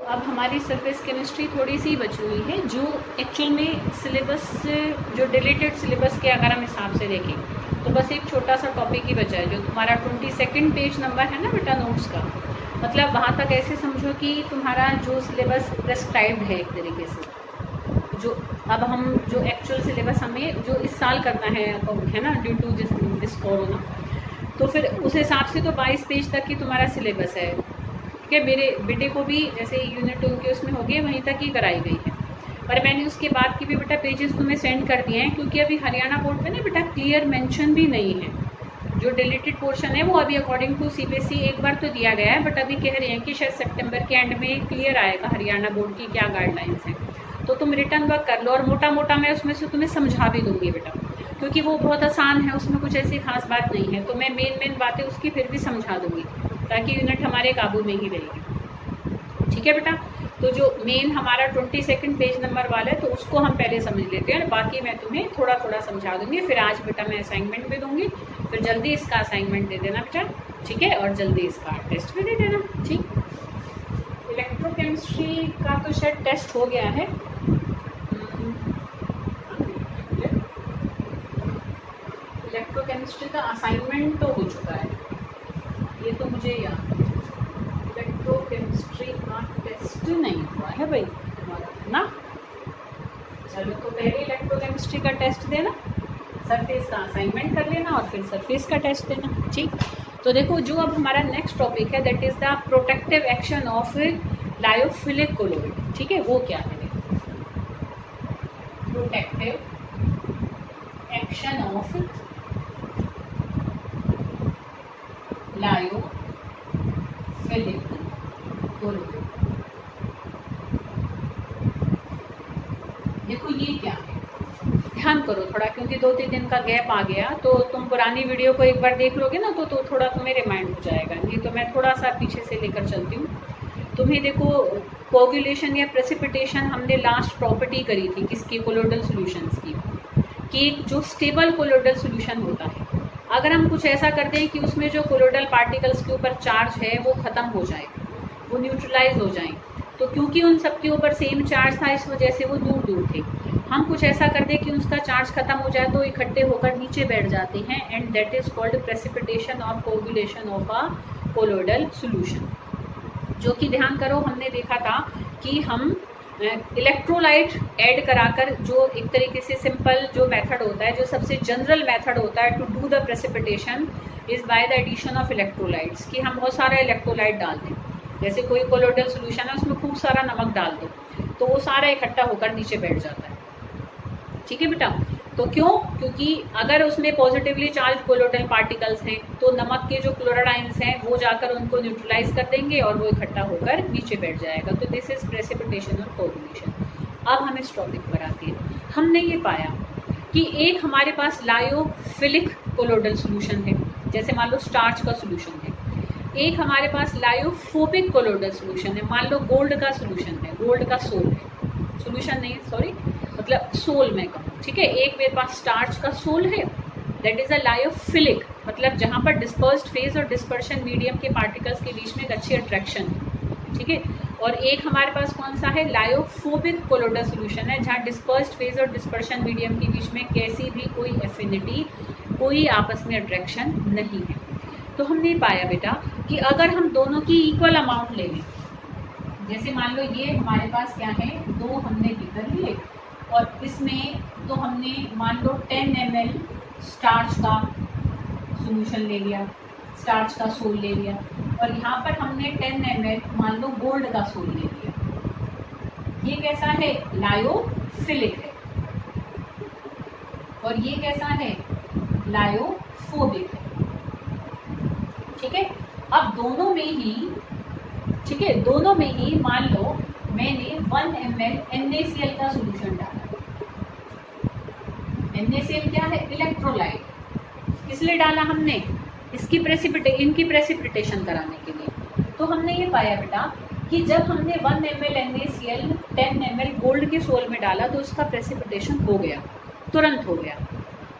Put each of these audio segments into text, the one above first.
अब हमारी surface chemistry थोड़ी सी बची हुई है, जो एक्चुअल में सिलेबस, जो डिलीटेड सिलेबस के अगर हम हिसाब से देखें तो बस एक छोटा सा टॉपिक ही बचा है, जो तुम्हारा 22 पेज नंबर है ना बेटा नोट्स का। मतलब वहाँ तक ऐसे समझो कि तुम्हारा जो सिलेबस प्रेस्क्राइब्ड है एक तरीके से, जो अब हम जो एक्चुअल सिलेबस हमें जो इस साल करना है ना, ड्यू टू दिस कोरोना, तो फिर उस हिसाब से तो 22 पेज तक ही तुम्हारा सिलेबस है। ठीक है, मेरे बेटे को भी जैसे यूनिट 2 के उसमें हो गए वहीं तक ही कराई गई है, पर मैंने उसके बाद के भी बेटा पेजेस तुम्हें सेंड कर दिए हैं, क्योंकि अभी हरियाणा बोर्ड में ना बेटा क्लियर मेंशन भी नहीं है। जो डिलीटेड पोर्शन है वो अभी अकॉर्डिंग टू सीबीएसई एक बार तो दिया गया है, बट अभी कह रहे हैं कि शायद सितंबर के एंड में क्लियर आएगा हरियाणा बोर्ड की क्या गाइडलाइंस हैं। तो तुम रिटर्न वर्क कर लो, और मोटा मोटा मैं उसमें से तुम्हें समझा भी दूंगी बेटा, क्योंकि वो बहुत आसान है, उसमें कुछ ऐसी खास बात नहीं है। तो मैं मेन बातें उसकी फिर भी समझा दूंगी, ताकि यूनिट हमारे काबू में ही रहेगी। ठीक है बेटा, तो जो मेन हमारा 22 पेज नंबर वाला है तो उसको हम पहले समझ लेते हैं, और बाकी मैं तुम्हें थोड़ा थोड़ा समझा दूंगी। फिर आज बेटा मैं असाइनमेंट भी दूंगी, फिर जल्दी इसका असाइनमेंट दे देना बेटा, ठीक है, और जल्दी इसका टेस्ट भी दे देना। ठीक, इलेक्ट्रोकेमिस्ट्री का तो शायद टेस्ट हो गया है, इलेक्ट्रोकेमिस्ट्री का असाइनमेंट तो हो चुका है, ये तो मुझे याद है। इलेक्ट्रोकेमिस्ट्री का टेस्ट नहीं हुआ है भाई तुम्हारा ना। चलो, तो पहले इलेक्ट्रोकेमिस्ट्री का टेस्ट देना, सरफेस का असाइनमेंट कर लेना, और फिर सरफेस का टेस्ट देना। ठीक, तो देखो जो अब हमारा नेक्स्ट टॉपिक है that is the protective action of lyophilic colloid. ठीक है, वो क्या है? Protective action of lyophilic colloid. देखो ये क्या है, ध्यान करो थोड़ा, क्योंकि 2-3 दिन का गैप आ गया, तो तुम पुरानी वीडियो को एक बार देख लोगे ना तो थोड़ा तुम्हें रिमाइंड हो जाएगा। नहीं तो मैं थोड़ा सा पीछे से लेकर चलती हूँ तुम्हें। देखो, कोगुलेशन या प्रेसिपिटेशन हमने लास्ट प्रॉपर्टी करी थी किसकी, कोलोइडल सॉल्यूशंस की, कि जो स्टेबल कोलोइडल सॉल्यूशन होता है, अगर हम कुछ ऐसा करते हैं कि उसमें जो कोलोइडल पार्टिकल्स के ऊपर चार्ज है वो ख़त्म हो जाए, वो न्यूट्रलाइज हो जाए, तो क्योंकि उन सब के ऊपर सेम चार्ज था इस वजह से वो दूर दूर थे, हम कुछ ऐसा कर दें कि उसका चार्ज खत्म हो जाए तो इकट्ठे होकर नीचे बैठ जाते हैं, and that is called precipitation और coagulation of a colloidal solution. जो कि ध्यान करो हमने देखा था कि हम इलेक्ट्रोलाइट ऐड कराकर, जो एक तरीके से सिंपल जो मेथड होता है, जो सबसे जनरल मेथड होता है to do the precipitation is by the addition of electrolytes, कि हम बहुत सारा इलेक्ट्रोलाइट डाल दें। जैसे कोई कोलोइडल सॉल्यूशन है उसमें खूब सारा नमक डाल दो तो वो सारा इकट्ठा होकर नीचे बैठ जाता है। ठीक है बेटा, तो क्यों? क्योंकि अगर उसमें पॉजिटिवली चार्ज कोलोइडल पार्टिकल्स हैं तो नमक के जो क्लोराइड्स हैं वो जाकर उनको न्यूट्रलाइज कर देंगे और वो इकट्ठा होकर नीचे बैठ जाएगा। तो दिस इज प्रेसिपिटेशन और कोगुलेशन। अब हम इस टॉपिक पर आते हैं। हमने ये पाया कि एक हमारे पास लायोफिलिक कोलोइडल सॉल्यूशन है, जैसे मान लो स्टार्च का सॉल्यूशन है। एक हमारे पास लायोफोबिक कोलोइडल सॉल्यूशन है, मान लो गोल्ड का सॉल्यूशन है, गोल्ड का सोल है, सॉल्यूशन नहीं सॉरी मतलब सोल में कहूँ। ठीक है, एक मेरे पास स्टार्च का सोल है, दैट इज अ लायोफिलिक, मतलब जहाँ पर डिस्पर्स्ड फेज और डिस्पर्शन मीडियम के पार्टिकल्स के बीच में एक अच्छी अट्रैक्शन है। ठीक है, और एक हमारे पास कौन सा है, लायोफोबिक कोलोइडल सॉल्यूशन है, जहाँ डिस्पर्स्ड फेज और डिस्पर्शन मीडियम के बीच में कैसी भी कोई एफिनिटी, कोई आपस में अट्रैक्शन नहीं है। तो हमने पाया बेटा कि अगर हम दोनों की इक्वल अमाउंट ले लें, जैसे मान लो ये हमारे पास क्या है, 2 हमने लेकर लिए, और इसमें तो हमने मान लो 10 ml स्टार्च का सॉल्यूशन ले लिया, स्टार्च का सोल ले लिया, और यहाँ पर हमने 10 ml मान लो गोल्ड का सोल ले लिया। ये कैसा है, लायोफिलिक है, और ये कैसा है, लायोफोबिक है। ठीक है, अब दोनों में ही, ठीक है, दोनों में ही मान लो मैंने 1 ml NaCl का सॉल्यूशन डाला। NaCl क्या है, इलेक्ट्रोलाइट। इसलिए डाला हमने इनकी प्रेसिपिटेशन कराने के लिए। तो हमने ये पाया बेटा कि जब हमने 1 ml NaCl 10 ml गोल्ड के सोल में डाला तो उसका प्रेसिपिटेशन हो गया, तुरंत हो गया।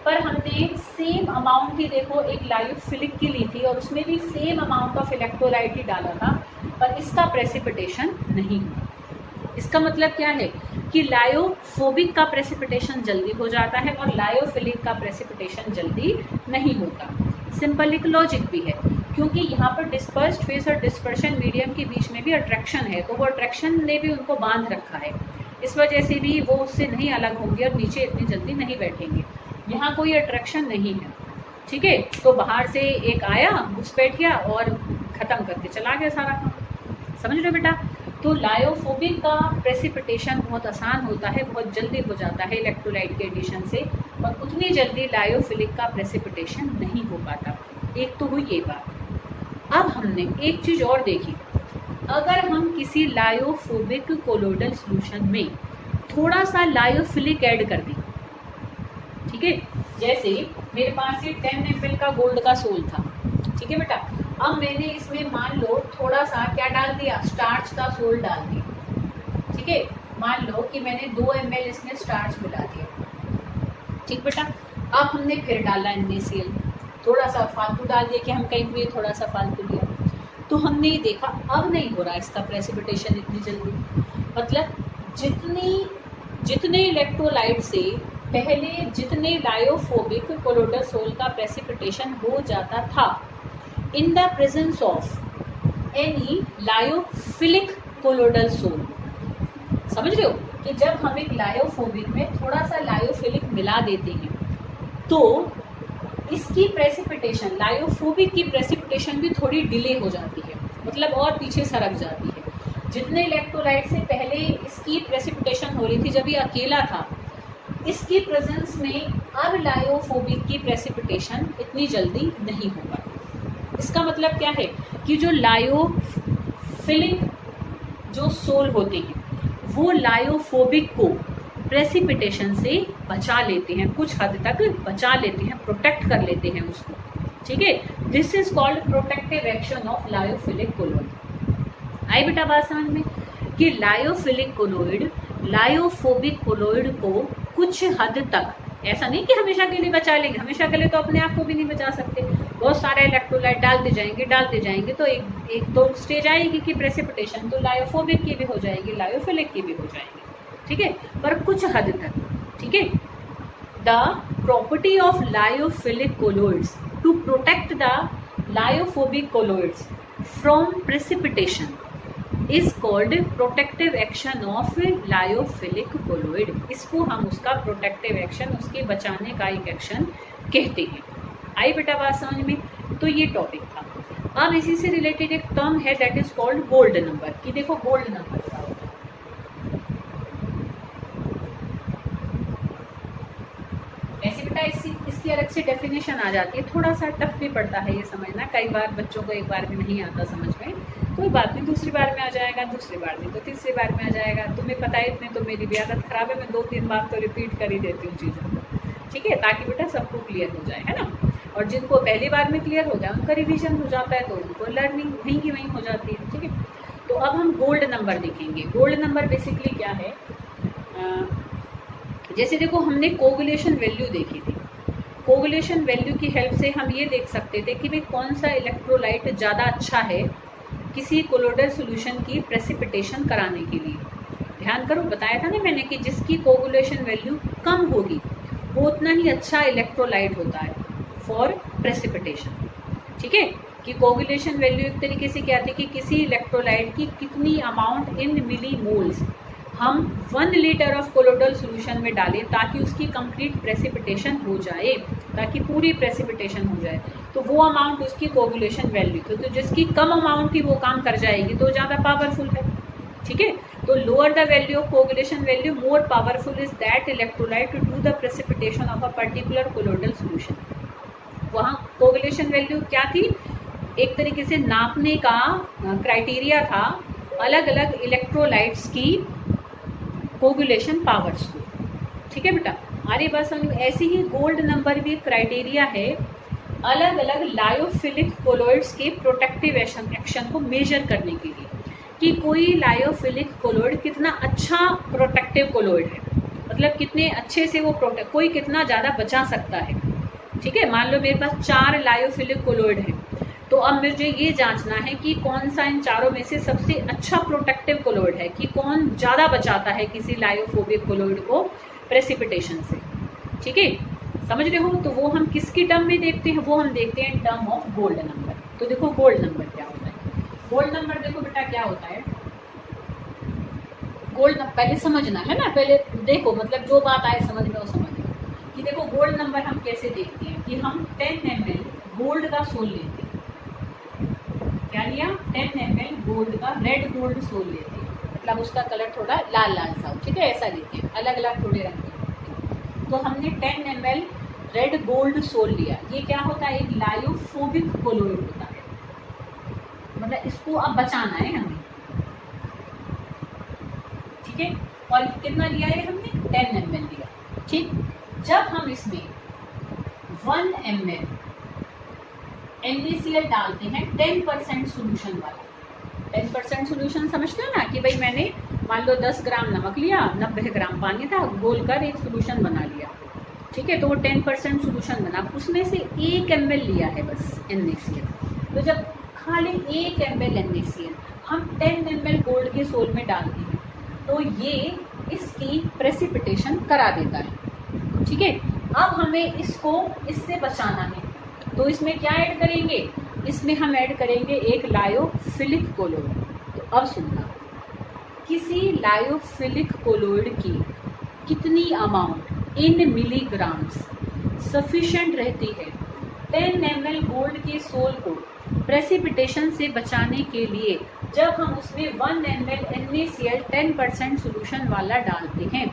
पर हमने सेम अमाउंट ही देखो एक लायोफिलिक की ली थी और उसमें भी सेम अमाउंट ऑफ इलेक्ट्रोलाइट ही डाला था, पर इसका प्रेसिपिटेशन नहीं होता। इसका मतलब क्या है कि लायोफोबिक का प्रेसिपिटेशन जल्दी हो जाता है और लायोफिलिक का प्रेसिपिटेशन जल्दी नहीं होता। सिंपल एक लॉजिक भी है, क्योंकि यहाँ पर डिस्पर्स्ड फेस और डिस्पर्शन मीडियम के बीच में भी अट्रैक्शन है, तो वो अट्रैक्शन ने भी उनको बांध रखा है, इस वजह से भी वो उससे नहीं अलग होंगे और नीचे इतनी जल्दी नहीं बैठेंगे। यहाँ कोई अट्रैक्शन नहीं है, ठीक है, तो बाहर से एक आया, घुस बैठ गया और ख़त्म करके चला गया सारा काम। समझ रहे हो बेटा? तो लायोफोबिक का प्रेसिपिटेशन बहुत आसान होता है, बहुत जल्दी हो जाता है इलेक्ट्रोलाइट के एडिशन से, और उतनी जल्दी लायोफिलिक का प्रेसिपिटेशन नहीं हो पाता। एक तो हुई ये बात। अब हमने एक चीज़ और देखी, अगर हम किसी लायोफोबिक कोलोइडल सॉल्यूशन में थोड़ा सा लायोफिलिक ऐड कर दें, ठीक है, जैसे मेरे पास ये 10 ml का गोल्ड का सोल था, ठीक है बेटा, अब मैंने इसमें मान लो थोड़ा सा क्या डाल दिया, स्टार्च का सोल डाल दिया, ठीक है, मान लो कि मैंने 2 ml इसमें स्टार्च मिला दिया, ठीक बेटा। अब हमने फिर डाला NaCl, थोड़ा सा फालतू डाल दिया कि हम कहीं भी थोड़ा सा फालतू लिया, तो हमने ये देखा अब नहीं हो रहा इसका प्रेसिपिटेशन इतनी जल्दी। मतलब जितने इलेक्ट्रोलाइट से पहले जितने लायोफोबिक कोलोइडल सोल का प्रेसिपिटेशन हो जाता था in the presence of any lyophilic colloidal sol, समझ रहे हो कि जब हम एक लायोफोबिक में थोड़ा सा लायोफिलिक मिला देते हैं तो इसकी प्रेसिपिटेशन, लायोफोबिक की प्रेसिपिटेशन भी थोड़ी डिले हो जाती है, मतलब और पीछे सरक जाती है। जितने इलेक्ट्रोलाइट से पहले इसकी प्रेसिपिटेशन हो रही थी जब ये अकेला था, इसकी प्रेजेंस में अब लायोफोबिक की प्रेसिपिटेशन इतनी जल्दी नहीं हो पाती। इसका मतलब क्या है कि जो लायोफिलिक जो सोल होते हैं वो लायोफोबिक को प्रेसिपिटेशन से बचा लेते हैं, कुछ हद तक बचा लेते हैं, प्रोटेक्ट कर लेते हैं उसको, ठीक है। This is called protective action of lyophilic colloid. आई बेटा बात समझ में कि लायोफिलिक कोलोइड लायोफोबिक कोलोइड को कुछ हद तक, ऐसा नहीं कि हमेशा के लिए बचा लेंगे, हमेशा के लिए तो अपने आप को भी नहीं बचा सकते, बहुत सारे इलेक्ट्रोलाइट डालते जाएंगे तो एक दो स्टेज आएगी कि प्रेसिपिटेशन तो लायोफोबिक की भी हो जाएगी, लायोफिलिक की भी हो जाएगी, ठीक है, पर कुछ हद तक, ठीक है। The property of lyophilic colloids to protect the lyophobic colloids from precipitation is called protective action of lyophilic colloid. इसको हम उसका प्रोटेक्टिव एक्शन, उसके बचाने का एक एक्शन कहते हैं। आई बेटा बात समझ में? तो ये टॉपिक था। अब इसी से रिलेटेड एक टर्म है that is called gold number, कि देखो गोल्ड नंबर क्या होता है। ऐसे बेटा इसकी अलग से डेफिनेशन आ जाती है, थोड़ा सा टफ भी पड़ता है ये समझना, कई बार बच्चों को एक बार में नहीं आता समझ में, कोई बात नहीं, दूसरी बार में आ जाएगा, दूसरी बार नहीं तो तीसरी बार में आ जाएगा। तुम्हें पता है इतने तो मेरी भी आदत खराब है, मैं 2-3 बार तो रिपीट कर ही देती हूँ चीज़ों को, ठीक है, ताकि बेटा सबको क्लियर हो जाए, है ना। और जिनको पहली बार में क्लियर हो गया उनका रिवीजन हो जाता है तो उनको लर्निंग वहीं की वहीं हो जाती है, ठीक है। तो अब हम गोल्ड नंबर देखेंगे। गोल्ड नंबर बेसिकली क्या है, जैसे देखो हमने कोगुलेशन वैल्यू देखी थी, कोगुलेशन वैल्यू की हेल्प से हम ये देख सकते थे कि भाई कौन सा इलेक्ट्रोलाइट ज़्यादा अच्छा है किसी कोलोइडल सॉल्यूशन की प्रेसिपिटेशन कराने के लिए। ध्यान करो, बताया था ना मैंने कि जिसकी कोगुलेशन वैल्यू कम होगी वो उतना ही अच्छा इलेक्ट्रोलाइट होता है फॉर प्रेसिपिटेशन, ठीक है। कि कोगुलेशन वैल्यू एक तरीके से क्या थी कि किसी इलेक्ट्रोलाइट की कितनी अमाउंट इन मिली मोल्स हम 1 लीटर ऑफ कोलोइडल सॉल्यूशन में डालें ताकि उसकी कंप्लीट प्रेसिपिटेशन हो जाए, ताकि पूरी प्रेसिपिटेशन हो जाए, तो वो अमाउंट उसकी कोगुलेशन वैल्यू थी। तो जिसकी कम अमाउंट की वो काम कर जाएगी तो ज़्यादा पावरफुल है, ठीक है। तो lower the value of coagulation value more powerful is that electrolyte to do the precipitation of a particular colloidal solution. वहाँ कोगुलेशन वैल्यू क्या थी, एक तरीके से नापने का क्राइटेरिया था अलग अलग इलेक्ट्रोलाइट्स की कोगुलेशन पावर्स को, ठीक है बेटा। हमारी बात समझ में? ऐसे ही गोल्ड नंबर भी क्राइटेरिया है अलग अलग लायोफिलिक कोलोइड्स के प्रोटेक्टिव एक्शन को मेजर करने के लिए, कि कोई लायोफिलिक कोलोइड कितना अच्छा प्रोटेक्टिव कोलोइड है, मतलब कितने अच्छे से वो कोई कितना ज़्यादा बचा सकता है, ठीक है। मान लो मेरे पास 4 लायोफिलिक कोलोइड है तो अब मुझे ये जांचना है कि कौन सा इन चारों में से सबसे अच्छा प्रोटेक्टिव कोलॉइड है, कि कौन ज़्यादा बचाता है किसी लायोफोबिक कोलॉइड को प्रेसिपिटेशन से। ठीक है, समझ रहे हो। तो वो हम किसकी टर्म में देखते हैं, वो हम देखते हैं in term of gold number. तो देखो गोल्ड नंबर क्या होता है। गोल्ड नंबर देखो बेटा क्या होता है। गोल्ड पहले समझना है ना, पहले देखो मतलब जो बात आए समझ में वो समझ लो कि देखो गोल्ड नंबर हम कैसे देखते हैं कि हम 10 ml गोल्ड का सोल लेते हैं। क्या लिया, 10 ml गोल्ड का रेड गोल्ड सोल लेते हैं, मतलब उसका कलर थोड़ा लाल लाल सा हो। ठीक है, ऐसा लेते हैं, अलग अलग थोड़े रंग के। तो हमने 10 ml रेड गोल्ड सोल लिया। ये क्या होता है, एक लायोफोबिक कोलॉइड होता है, मतलब इसको अब बचाना है हमें। ठीक है, और कितना लिया है हमने, 10 ml लिया। ठीक, जब हम इसमें 1 ml NaCl डालते हैं 10% सोल्यूशन वाला। 10% सोल्यूशन समझते हो ना, कि भाई मैंने मान लो 10 ग्राम नमक लिया, 90 ग्राम पानी था, घोल कर एक सोल्यूशन बना लिया। ठीक है, तो वो 10% सोल्यूशन बना, उसमें से 1 ml लिया है बस NaCl। तो जब खाली 1 ml NaCl हम 10 ml गोल्ड के सोल में डालते हैं तो ये इसकी प्रेसिपिटेशन करा देता है। ठीक है, अब हमें इसको इससे बचाना है, तो इसमें क्या ऐड करेंगे, इसमें हम ऐड करेंगे एक लायोफिलिक कोलॉइड। तो अब सुनना, किसी लायोफिलिक कोलॉइड की कितनी अमाउंट इन मिलीग्राम्स सफिशिएंट रहती है 10 ml गोल्ड के सोल को प्रेसिपिटेशन से बचाने के लिए, जब हम उसमें 1 ml NaCl 10% सोल्यूशन वाला डालते हैं,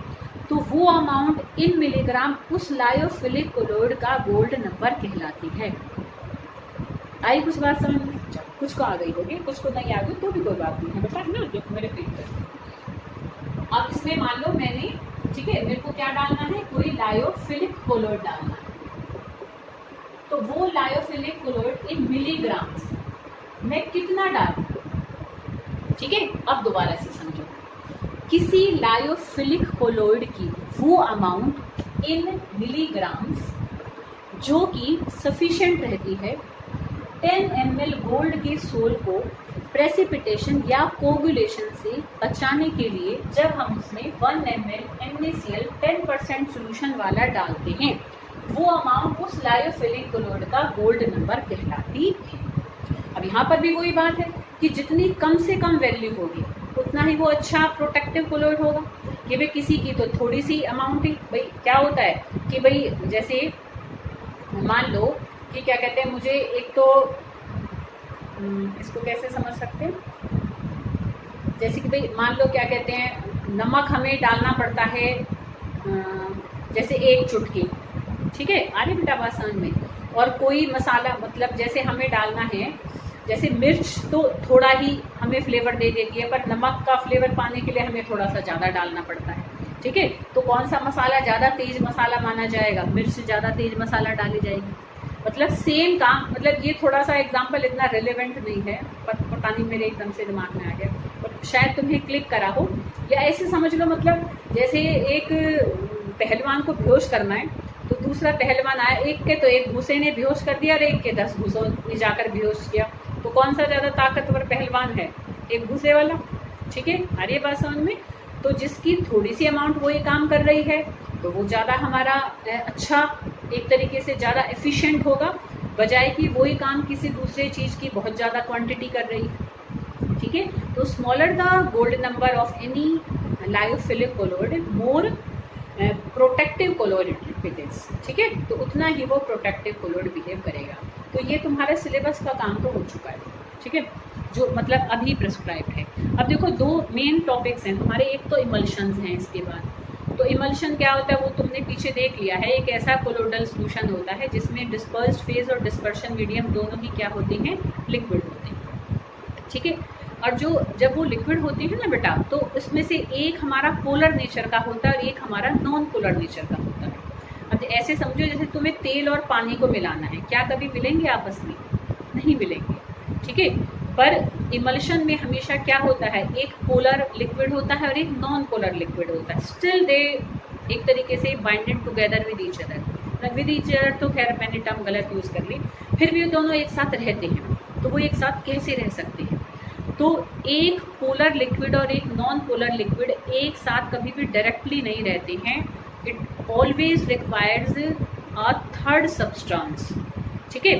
तो वो अमाउंट इन मिलीग्राम उस लायोफिलिक कोलॉइड का गोल्ड नंबर कहलाती है। आई कुछ बात समझ में, कुछ को आ गई होगी, कुछ को नहीं आ गई तो भी कोई बात नहीं है बेटा, है ना, जो मेरे पेट पर। अब इसमें मान लो मैंने, ठीक है, मेरे को क्या डालना है, कोई लायोफिलिक कोलॉइड डालना है, तो वो लायोफिलिक कोलॉइड इन मिलीग्राम्स में कितना डालूं। ठीक है, अब दोबारा से समझो, किसी लायोफिलिक कोलॉइड की वो अमाउंट इन मिलीग्राम्स जो कि सफिशिएंट रहती है 10 ml गोल्ड के सोल को प्रेसिपिटेशन या कोगुलेशन से बचाने के लिए, जब हम उसमें 1 ml NaCl 10% सोल्यूशन वाला डालते हैं, वो अमाउंट उस लायोफिलिक कोलॉइड का गोल्ड नंबर कहलाती है। अब यहाँ पर भी वही बात है कि जितनी कम से कम वैल्यू होगी उतना ही वो अच्छा प्रोटेक्टिव कोलॉइड होगा। कि भाई किसी की तो थोड़ी सी अमाउंट ही, भाई क्या होता है कि भाई जैसे मान लो कि क्या कहते हैं, मुझे एक तो इसको कैसे समझ सकते हैं, जैसे कि भाई मान लो क्या कहते हैं, नमक हमें डालना पड़ता है जैसे 1 चुटकी। ठीक है, अरे बेटा बात समझ में। और कोई मसाला, मतलब जैसे हमें डालना है, जैसे मिर्च तो थोड़ा ही हमें फ्लेवर दे देती है, पर नमक का फ्लेवर पाने के लिए हमें थोड़ा सा ज़्यादा डालना पड़ता है। ठीक है, तो कौन सा मसाला ज़्यादा तेज मसाला माना जाएगा, मिर्च ज़्यादा तेज मसाला डाली जाएगी। मतलब सेम काम, मतलब ये थोड़ा सा एग्जाम्पल इतना रिलेवेंट नहीं है, पर पता नहीं मेरे एकदम से दिमाग में आ गया, और शायद तुम्हें क्लिक करा हो, या ऐसे समझ लो, मतलब जैसे एक पहलवान को बेहोश करना है, तो दूसरा पहलवान आया, एक के तो एक घूसे ने बेहोश कर दिया और एक के 10 घूसों ने जाकर बेहोश किया, तो कौन सा ज़्यादा ताकतवर पहलवान है, एक घूसे वाला। ठीक है, आ रही है बात समझ में। तो जिसकी थोड़ी सी अमाउंट वो ये काम कर रही है, तो वो ज़्यादा हमारा अच्छा, एक तरीके से ज़्यादा एफिशिएंट होगा, बजाय कि वही काम किसी दूसरे चीज़ की बहुत ज़्यादा क्वांटिटी कर रही है। ठीक है, तो smaller the gold number of any lyophilic colloid more protective colloid it is. ठीक है, तो उतना ही वो प्रोटेक्टिव कोलॉइड बिहेव करेगा। तो ये तुम्हारा सिलेबस का काम तो हो चुका है। ठीक है, जो मतलब अभी प्रिस्क्राइब्ड है। अब देखो 2 मेन टॉपिक्स हैं हमारे, एक तो इमल्शंस हैं, इसके बाद तो इमल्शन क्या होता है वो तुमने पीछे देख लिया है। एक ऐसा कोलोइडल सोल्यूशन होता है जिसमें डिस्पर्स्ड फेज और डिस्पर्शन मीडियम दोनों ही क्या होते हैं, लिक्विड होते हैं। ठीक है, और जब वो लिक्विड होते हैं ना बेटा, तो उसमें से एक हमारा पोलर नेचर का होता है और एक हमारा नॉन पोलर नेचर का होता है। अब ऐसे समझो जैसे तुम्हें तेल और पानी को मिलाना है, क्या कभी मिलेंगे आपस में? नहीं मिलेंगे। ठीक है, पर इमल्शन में हमेशा क्या होता है, एक पोलर लिक्विड होता है और एक नॉन पोलर लिक्विड होता है। स्टिल दे एक तरीके से binded together with each other. तो खैर मैंने टर्म गलत यूज़ कर ली, फिर भी दोनों एक साथ रहते हैं। तो वो एक साथ कैसे रह सकते हैं? तो एक पोलर लिक्विड और एक नॉन पोलर लिक्विड एक साथ कभी भी डायरेक्टली नहीं रहते हैं। It always requires a third substance, ठीक है।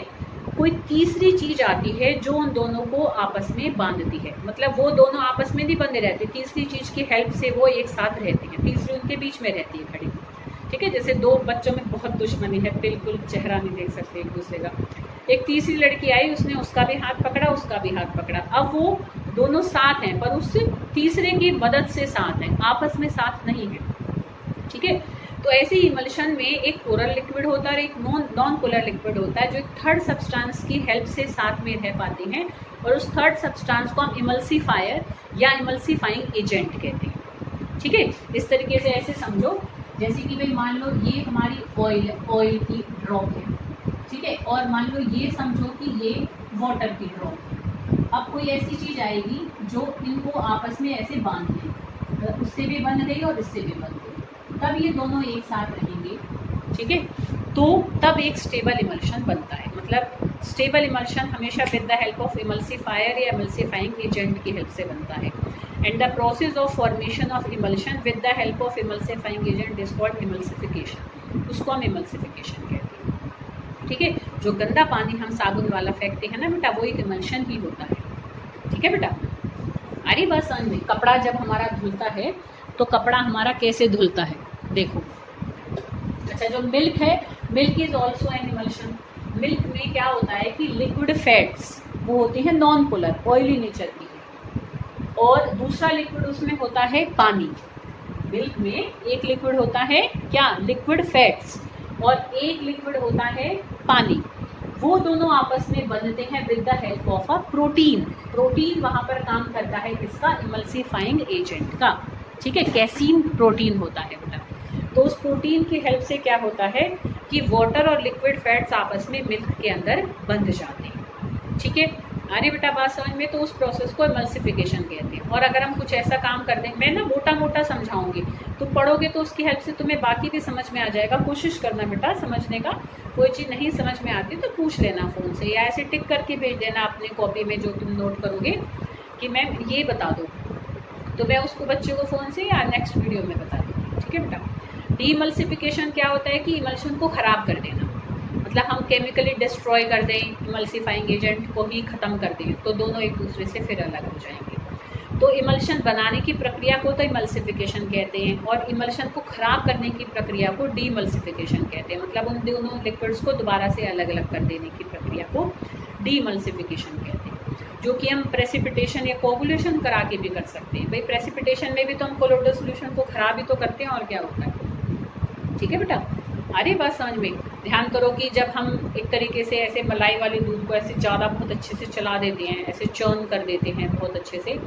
कोई तीसरी चीज आती है जो उन दोनों को आपस में बांधती है, मतलब वो दोनों आपस में नहीं बंधे रहते, तीसरी चीज की हेल्प से वो एक साथ रहते हैं, तीसरी उनके बीच में रहती है खड़ी, ठीक है। जैसे दो बच्चों में बहुत दुश्मनी है, बिल्कुल चेहरा नहीं देख सकते एक दूसरे का, एक तीसरी लड़की आई, उसने उसका भी हाथ पकड़ा, उसका भी हाथ पकड़ा, अब वो दोनों साथ हैं पर उस तीसरे की मदद से साथ हैं, आपस में साथ नहीं है, ठीक है। तो ऐसे ही इमल्शन में एक पोलर लिक्विड होता है और एक नॉन पोलर लिक्विड होता है, जो एक थर्ड सब्सटेंस की हेल्प से साथ में रह पाते हैं, और उस थर्ड सब्सटेंस को हम इमल्सीफायर या इमल्सीफाइंग एजेंट कहते हैं, ठीक है। इस तरीके से ऐसे समझो, जैसे कि भाई मान लो ये हमारी ऑयल की ड्रॉप है, ठीक है, और मान लो ये समझो कि ये वाटर की ड्रॉप है। अब कोई ऐसी चीज़ आएगी जो इनको आपस में ऐसे बांध देगी, उससे भी बंध गई और इससे भी बंध गई, तब ये दोनों एक साथ रहेंगे, ठीक है। तो तब एक स्टेबल इमल्शन बनता है, मतलब स्टेबल इमल्शन हमेशा with the help of emulsifier या इमल्सीफाइंग एजेंट की हेल्प से बनता है। And the process of formation of emulsion with the help of emulsifying agent is called emulsification, उसको हम इमल्सिफिकेशन कहते हैं, ठीक है। जो गंदा पानी हम साबुन वाला फेंकते हैं ना बेटा, वो एक इमल्शन ही होता है, ठीक है बेटा। अरे बस समझ में, कपड़ा जब हमारा धुलता है तो कपड़ा हमारा कैसे धुलता है, देखो। अच्छा, जो मिल्क है, milk is also an emulsion. Milk में क्या होता है कि लिक्विड फैट्स वो होती हैं नॉन पोलर, ऑयली नेचर की है, और दूसरा लिक्विड उसमें होता है पानी। मिल्क में एक लिक्विड होता है क्या, लिक्विड फैट्स, और एक लिक्विड होता है पानी। वो दोनों आपस में बंधते हैं with the help of a protein. Protein वहाँ पर काम करता है किसका, इमल्सीफाइंग एजेंट का, ठीक है। कैसीन प्रोटीन होता है बेटा। तो उस प्रोटीन की हेल्प से क्या होता है कि वाटर और लिक्विड फैट्स आपस में मिल्क के अंदर बंध जाते हैं, ठीक है। अरे बेटा बात समझ में, तो उस प्रोसेस को इमल्सिफिकेशन कहते हैं। और अगर हम कुछ ऐसा काम कर दें, मैं ना मोटा मोटा समझाऊंगी, तुम पढ़ोगे तो उसकी हेल्प से तुम्हें बाकी भी समझ में आ जाएगा। कोशिश करना बेटा समझने का, कोई चीज़ नहीं समझ में आती तो पूछ लेना फ़ोन से, या ऐसे टिक करके भेज देना अपने कॉपी में जो तुम नोट करोगे कि मैम ये बता दो, तो मैं उसको बच्चे को फ़ोन से या नेक्स्ट वीडियो में बता दूँगी, ठीक है बेटा। डीइमल्सिफिकेशन क्या होता है कि इमल्शन को ख़राब कर देना, मतलब हम केमिकली डिस्ट्रॉय कर दें, इमल्सीफाइंग एजेंट को ही ख़त्म कर दें, तो दोनों एक दूसरे से फिर अलग हो जाएंगे। तो इमल्शन बनाने की प्रक्रिया को तो इमल्सिफिकेशन कहते हैं, और इमल्शन को ख़राब करने की प्रक्रिया को डीइमल्सिफिकेशन कहते हैं, मतलब उन दोनों लिक्विड्स को दोबारा से अलग अलग कर देने की प्रक्रिया को डीइमल्सिफिकेशन कहते हैं, जो कि हम प्रेसिपिटेशन या कोगुलेशन करा के भी कर सकते हैं। भाई प्रेसिपिटेशन में भी तो हम कोलोइडल सोल्यूशन को ख़राब ही तो करते हैं, और क्या होता है, ठीक है बेटा। अरे बात समझ में, ध्यान करो कि जब हम एक तरीके से ऐसे मलाई वाले दूध को ऐसे ज़्यादा बहुत अच्छे से चला देते हैं, ऐसे चर्न कर देते हैं बहुत अच्छे से,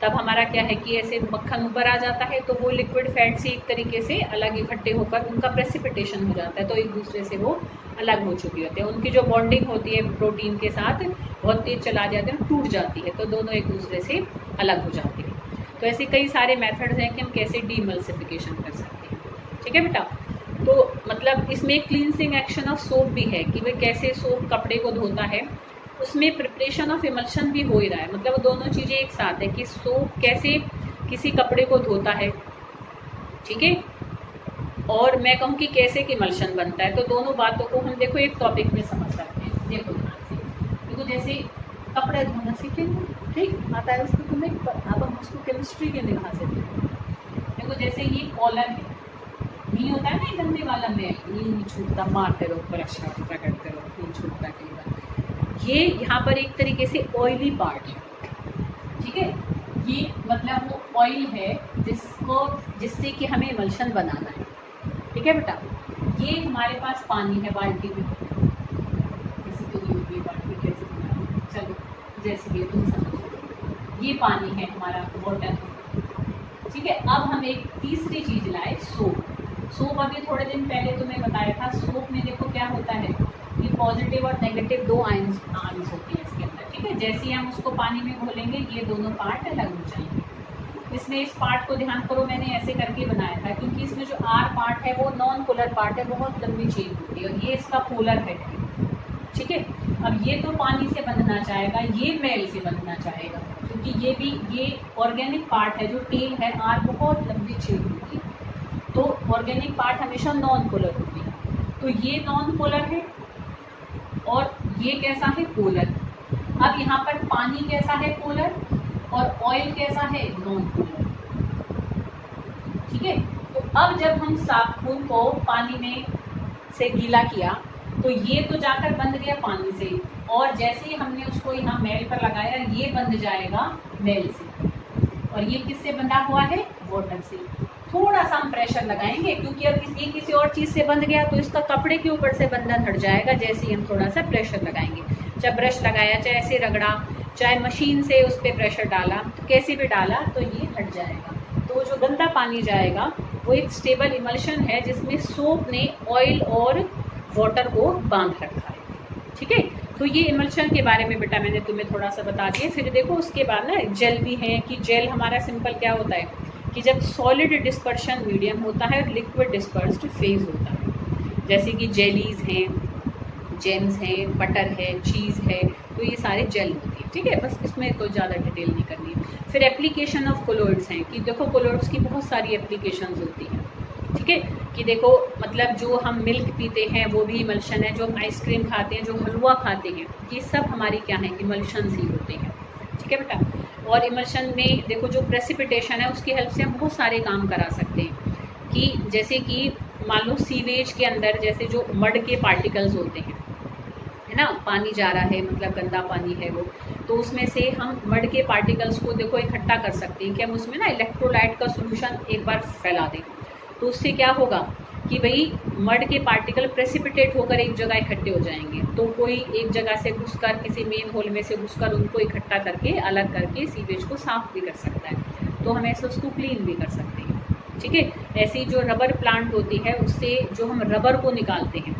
तब हमारा क्या है कि ऐसे मक्खन ऊपर आ जाता है, तो वो लिक्विड फैट से एक तरीके से अलग इकट्ठे होकर उनका प्रेसिपिटेशन हो जाता है, तो एक दूसरे से वो अलग हो चुकी होती है। उनकी जो बॉन्डिंग होती है प्रोटीन के साथ बहुत तेज चला जाते हैं, टूट जाती है, तो दोनों एक दूसरे से अलग हो जाते हैं। तो ऐसे कई सारे मेथड्स हैं कि हम कैसे डीइमल्सिफिकेशन कर सकते हैं, ठीक है बेटा। तो मतलब इसमें क्लींसिंग एक्शन ऑफ सोप भी है कि भाई कैसे सोप कपड़े को धोता है, उसमें प्रिपरेशन ऑफ इमल्शन भी हो ही रहा है, मतलब दोनों चीज़ें एक साथ है कि सोप कैसे किसी कपड़े को धोता है, ठीक है, और मैं कहूँ कि कैसे कि इमल्शन बनता है। तो दोनों बातों को हम देखो एक टॉपिक में समझ सकते हैं। देखो ध्यान से, देखो जैसे कपड़े धोना सीखेंगे, ठीक आता है उसको तुम्हें, अब हम उसको केमिस्ट्री के लिहाज से देखो, जैसे ये कॉलर है, नहीं होता है ना गंदे वाला में, ये नहीं छूटता, मारते रहो, ब्रश करते रहो, नहीं छूटता कई बार। ये यहाँ पर एक तरीके से ऑयली पार्ट है, ठीक है, ये मतलब वो ऑयल है जिससे कि हमें इमल्शन बनाना है, ठीक है बेटा। ये हमारे पास पानी है बाल्टी में, जैसे तो ये बाल्टी कैसे बनाना, चलो जैसे भी तुम समझो, ये पानी है हमारा वाटर, ठीक है। अब हम एक तीसरी चीज़ लाए, सोप। सोप अभी थोड़े दिन पहले तुम्हें बताया था, सोप में देखो क्या होता है कि पॉजिटिव और नेगेटिव दो आयंस होते हैं इसके अंदर, ठीक है। जैसे ही हम उसको पानी में घोलेंगे ये दोनों पार्ट अलग हो जाएंगे। इसमें इस पार्ट को ध्यान करो, मैंने ऐसे करके बनाया था क्योंकि इसमें जो आर पार्ट है वो नॉन पोलर पार्ट है, बहुत लंबी चेन होती है, और ये इसका पोलर हेड है, ठीक है। अब ये तो पानी से बंधना चाहेगा, ये मेल से बंधना चाहेगा, क्योंकि ये ऑर्गेनिक पार्ट है, जो टेल है आर बहुत लंबी छेद होगी, तो ऑर्गेनिक पार्ट हमेशा नॉन पोलर होगी। तो ये नॉन पोलर है और ये कैसा है, पोलर। अब यहाँ पर पानी कैसा है, पोलर, और ऑयल कैसा है, नॉन पोलर। ठीक है, तो अब जब हम साबुन को पानी में से गीला किया तो ये तो जाकर बंध गया पानी से, और जैसे ही हमने उसको यहाँ मेल पर लगाया ये बंध जाएगा मेल से, और ये किससे बंधा हुआ है, वाटर से। थोड़ा सा हम प्रेशर लगाएंगे, क्योंकि अब ये किसी और चीज़ से बंध गया तो इसका कपड़े के ऊपर से बंधन हट जाएगा जैसे ही हम थोड़ा सा प्रेशर लगाएंगे। चाहे ब्रश लगाया, चाहे ऐसे रगड़ा, चाहे मशीन से उस पर प्रेशर डाला, तो कैसे भी डाला तो ये हट जाएगा। तो जो गंदा पानी जाएगा वो एक स्टेबल इमल्शन है जिसमें सोप ने ऑयल और वाटर को बांध रखा है। ठीक है, तो ये इमल्शन के बारे में बेटा मैंने तुम्हें थोड़ा सा बता दिया। फिर देखो उसके बाद ना जेल भी है, कि जेल हमारा सिंपल क्या होता है कि जब सॉलिड डिस्पर्शन मीडियम होता है और लिक्विड डिस्पर्स्ड फेज होता है, जैसे कि जेलीज हैं, जेम्स हैं, बटर है, चीज़ है, तो ये सारे जेल होती है। ठीक है, बस इसमें तो ज़्यादा डिटेल नहीं करनी है। फिर एप्लीकेशन ऑफ कोलोइड्स हैं, कि देखो कोलोइड्स की बहुत सारी एप्लीकेशंस होती हैं। ठीक है, कि देखो मतलब जो हम मिल्क पीते हैं वो भी इमल्शन है, जो हम आइसक्रीम खाते हैं, जो हलवा खाते हैं, ये सब हमारी क्या है, इमल्शंस ही होते हैं। ठीक है बेटा, और इमल्शन में देखो जो प्रेसिपिटेशन है उसकी हेल्प से हम बहुत सारे काम करा सकते हैं, कि जैसे कि मान लो सीवेज के अंदर जैसे जो मड के पार्टिकल्स होते हैं, है ना, पानी जा रहा है मतलब गंदा पानी है वो, तो उसमें से हम मड के पार्टिकल्स को देखो इकट्ठा कर सकते हैं कि हम उसमें ना इलेक्ट्रोलाइट का सोल्यूशन एक बार फैला दें, तो उससे क्या होगा कि भाई मड के पार्टिकल प्रेसिपिटेट होकर एक जगह इकट्ठे हो जाएंगे, तो कोई एक जगह से घुसकर किसी मेन होल में से घुसकर उनको इकट्ठा करके अलग करके सीवेज को साफ भी कर सकता है, तो हम ऐसे उसको क्लीन भी कर सकते हैं। ठीक है, ऐसी जो रबर प्लांट होती है उससे जो हम रबर को निकालते हैं,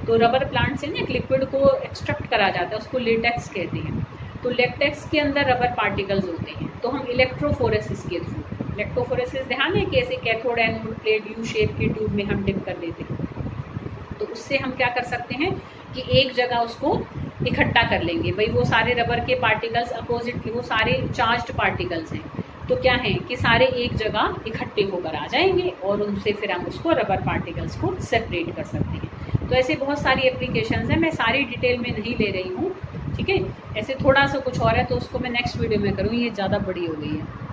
तो रबर प्लांट से ना एक लिक्विड को एक्सट्रैक्ट करा जाता है, उसको लेटेक्स कहते हैं। तो लेटेक्स के अंदर रबर पार्टिकल्स होते हैं, तो हम इलेक्ट्रोफोरेसिस के थ्रू, इलेक्ट्रोफोरेसिस ध्यान है कि ऐसे cathode anode plate U shape के ट्यूब में हम डिप कर देते हैं, तो उससे हम क्या कर सकते हैं कि एक जगह उसको इकट्ठा कर लेंगे। भाई वो सारे रबर के पार्टिकल्स अपोजिट, वो सारे चार्ज्ड पार्टिकल्स हैं, तो क्या है कि सारे एक जगह इकट्ठे होकर आ जाएंगे और उनसे फिर हम उसको रबर पार्टिकल्स को सेपरेट कर सकते हैं। तो ऐसे बहुत सारी एप्लीकेशंस हैं, मैं सारी डिटेल में नहीं ले रही हूँ। ठीक है, ऐसे थोड़ा सा कुछ और है तो उसको मैं नेक्स्ट वीडियो में करूँ, ये ज़्यादा बड़ी हो गई है।